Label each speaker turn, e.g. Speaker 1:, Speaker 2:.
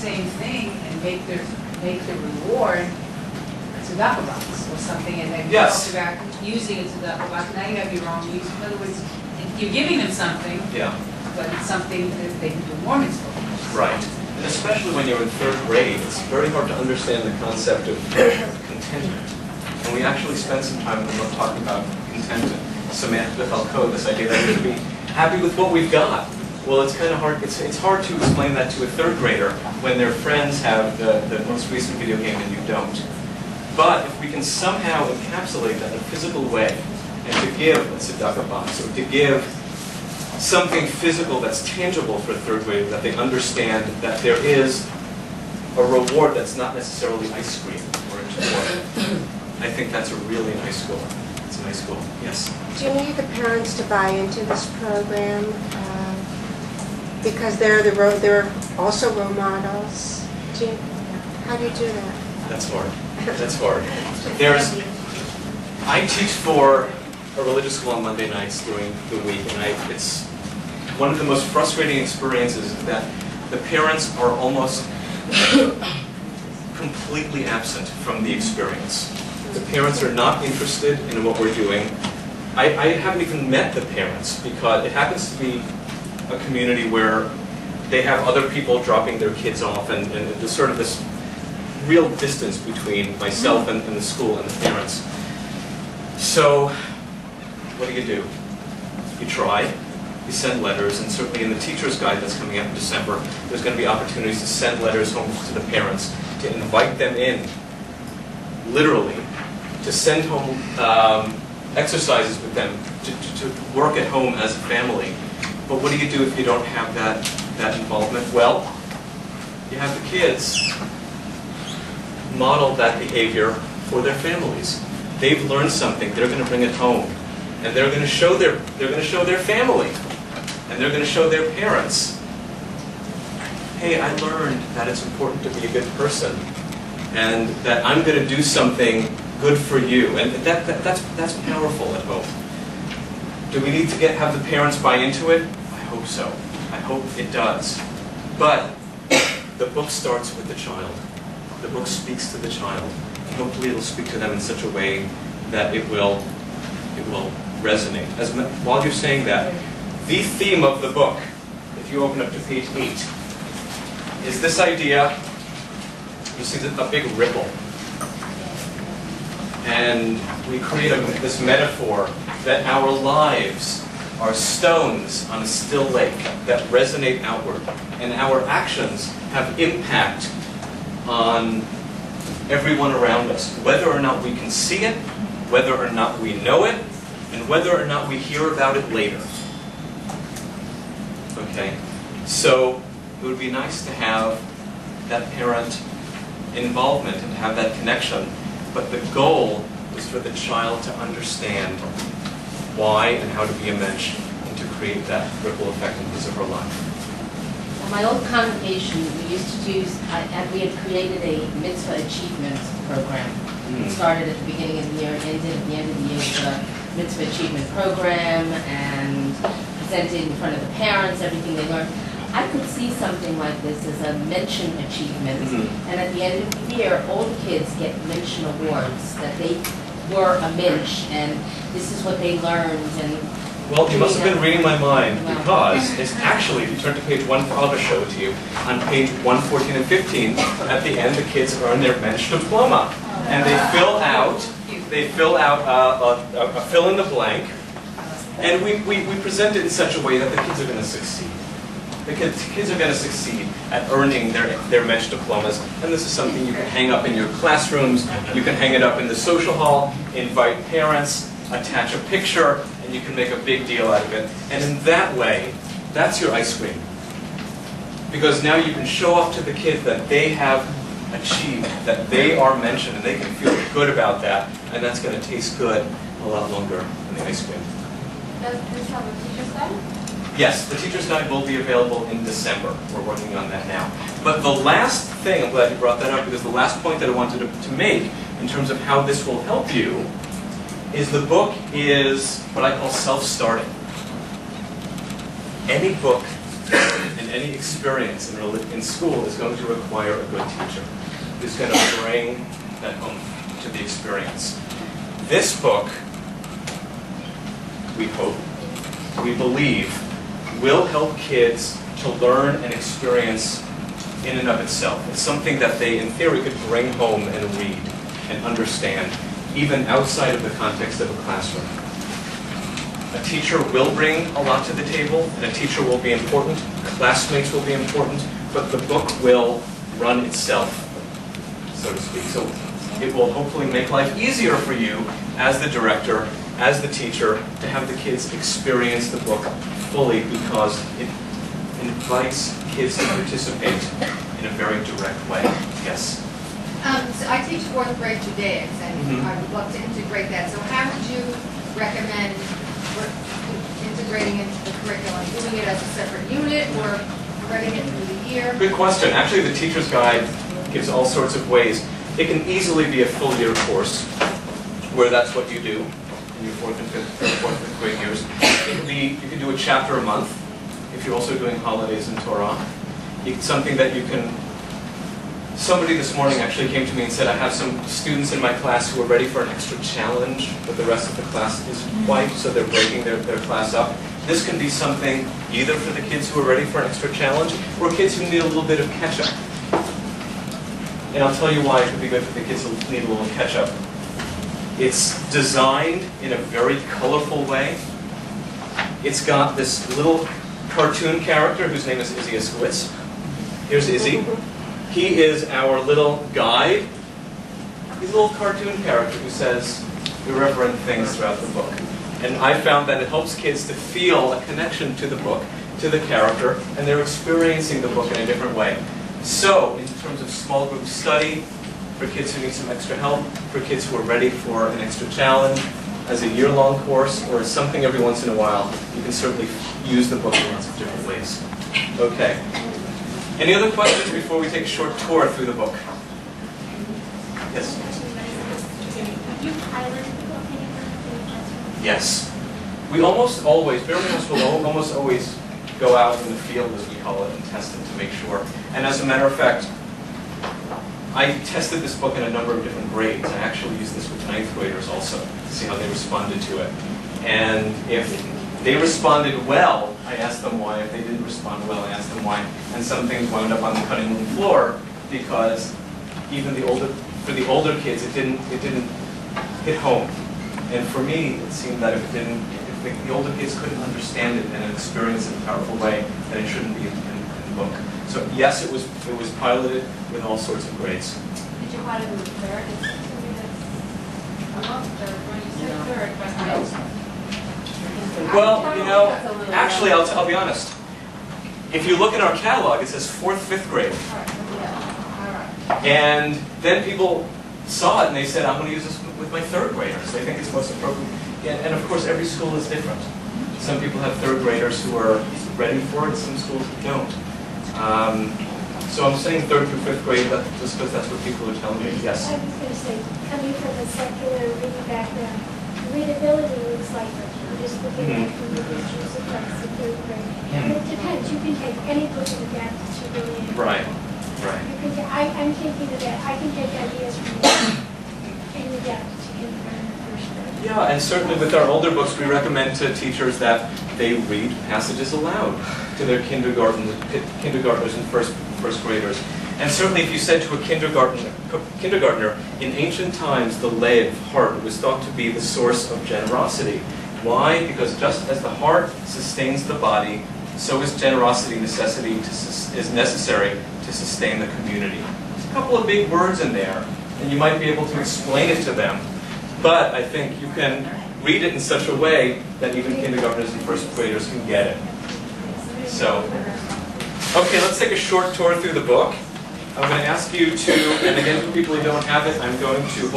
Speaker 1: same thing and make the reward a tzedakah box or something, and then you talked about using a tzedakah box. Now you have your own use. In other words, you're giving them something, but it's something that they can do more mitzvah.
Speaker 2: Right. And especially when you're in third grade, it's very hard to understand the concept of contentment. And we actually spent some time talking about contentment. Samantha Falco, this idea that we should be happy with what we've got. Well, it's kind of hard. It's hard to explain that to a third grader when their friends have the most recent video game and you don't. But if we can somehow encapsulate that in a physical way, and to give a tzedakah box, or to give something physical that's tangible for a third grader, that they understand that there is a reward that's not necessarily ice cream or a toy. I think that's a really nice goal. It's a nice goal. Yes?
Speaker 3: Do you need the parents to buy into this program? Because they're also role models. How do you do that?
Speaker 2: That's hard. That's hard. I teach for a religious school on Monday nights during the week, and it's one of the most frustrating experiences that the parents are almost completely absent from the experience. The parents are not interested in what we're doing. I haven't even met the parents because it happens to be a community where they have other people dropping their kids off, and there's sort of this real distance between myself and the school and the parents. So what do? You try. You send letters, and certainly in the teacher's guide that's coming out in December, there's going to be opportunities to send letters home to the parents, to invite them in, literally, to send home exercises with them, to work at home as a family. But what do you do if you don't have that involvement? Well, you have the kids model that behavior for their families. They've learned something, they're going to bring it home, and they're going to show their family, and they're going to show their parents, hey, I learned that it's important to be a good person, and that I'm going to do something good for you. And that's powerful at home. Do we need to have the parents buy into it? I hope so. I hope it does. But the book starts with the child. The book speaks to the child. Hopefully it'll speak to them in such a way that it will resonate. While you're saying that, the theme of the book, if you open up to page 8, is this idea. You see a big ripple. And we create this metaphor that our lives are stones on a still lake that resonate outward. And our actions have impact on everyone around us, whether or not we can see it, whether or not we know it, and whether or not we hear about it later. Okay? So it would be nice to have that parent involvement and to have that connection, but the goal is for the child to understand why and how to be a mensch and to create that ripple effect in his or her life.
Speaker 4: In my old congregation, we used to do, and we had created a mitzvah achievement program. It started at the beginning of the year, ended at the end of the year with a mitzvah achievement program, and presented in front of the parents everything they learned. I could see something like this as a mention achievement, and at the end of the year, all the kids get mention awards, that they were a mensch, and this is what they learned. And
Speaker 2: well, you must have been reading my mind, because it's actually, if you turn to page 1, I'll just show it to you, on page 114 and 15, at the end, the kids earn their mensch diploma, and they fill out a fill in the blank, and we present it in such a way that the kids are going to succeed. The kids are going to succeed at earning their mensch diplomas, and this is something you can hang up in your classrooms, you can hang it up in the social hall, invite parents, attach a picture, and you can make a big deal out of it. And in that way, that's your ice cream. Because now you can show off to the kids that they have achieved, that they are mentioned, and they can feel good about that, and that's going to taste good a lot longer than the ice cream.
Speaker 5: Does this have a teacher's guide?
Speaker 2: Yes, the teacher's guide will be available in December. We're working on that now. But the last thing, I'm glad you brought that up, because the last point that I wanted to make in terms of how this will help you is the book is what I call self-starting. Any book, and and any experience in school is going to require a good teacher who's going to bring that home to the experience. This book, we hope, we believe, will help kids to learn and experience in and of itself. It's something that they, in theory, could bring home and read and understand, even outside of the context of a classroom. A teacher will bring a lot to the table, and a teacher will be important, classmates will be important, but the book will run itself, so to speak. So it will hopefully make life easier for you as the director, as the teacher, to have the kids experience the book fully, because it invites kids to participate in a very direct way. Yes?
Speaker 6: So I teach fourth grade Judaics, and I would love to integrate that. So how would you recommend integrating into the curriculum? Doing it as a separate unit or running it through the year?
Speaker 2: Good question. Actually, the teacher's guide gives all sorts of ways. It can easily be a full year course, where that's what you do in your fourth and fifth grade years. It can be, you can do a chapter a month if you're also doing holidays and Torah. It's something that you can. Somebody this morning actually came to me and said, I have some students in my class who are ready for an extra challenge, but the rest of the class is white, so they're breaking their class up. This can be something either for the kids who are ready for an extra challenge, or kids who need a little bit of catch-up. And I'll tell you why it could be good for the kids who need a little catch-up. It's designed in a very colorful way. It's got this little cartoon character whose name is Izzy Iskowitz. Here's Izzy. He is our little guide. He's a little cartoon character who says irreverent things throughout the book. And I found that it helps kids to feel a connection to the book, to the character, and they're experiencing the book in a different way. So, in terms of small group study, for kids who need some extra help, for kids who are ready for an extra challenge, as a year-long course, or as something every once in a while, you can certainly use the book in lots of different ways. Okay. Any other questions before we take a short tour through the book? Yes? Yes. We almost always, Behrman will almost always go out in the field, as we call it, and test it to make sure. And as a matter of fact, I tested this book in a number of different grades. I actually used this with 9th graders also, to see how they responded to it. And if they responded well, I asked them why. If they didn't respond well, I asked them why. And some things wound up on the cutting room floor because even for the older kids, it didn't hit home. And for me, it seemed that if the older kids couldn't understand it and experience it in a powerful way, then it shouldn't be in the book. So yes, it was piloted with all sorts of grades.
Speaker 5: Did you pilot it with third? I love third when you said third, but
Speaker 2: Well, you know, actually, I'll be honest. If you look at our catalog, it says 4th, 5th grade. And then people saw it and they said, I'm going to use this with my 3rd graders. They think it's most appropriate. And of course, every school is different. Some people have 3rd graders who are ready for it, some schools don't. So I'm saying 3rd through 5th grade, just because that's what people are telling me. Yes?
Speaker 7: I was going to say, coming from a secular reading background, readability looks like I'm just looking at the pictures across the 3rd grade. And it depends. You can take any book and adapt it to really anything.
Speaker 2: Right. Right.
Speaker 7: You can, I'm thinking of that. I can take ideas from that and adapt it to kindergarten and first grade.
Speaker 2: Yeah, and certainly with our older books, we recommend to teachers that they read passages aloud to their kindergartners and first graders. And certainly if you said to a kindergartner, in ancient times, the lev, heart, was thought to be the source of generosity. Why? Because just as the heart sustains the body, so is generosity is necessary to sustain the community. There's a couple of big words in there, and you might be able to explain it to them. But I think you can read it in such a way that even kindergartners and first graders can get it. So, okay, let's take a short tour through the book. I'm going to ask you to, and again, for people who don't have it, I'm going to hold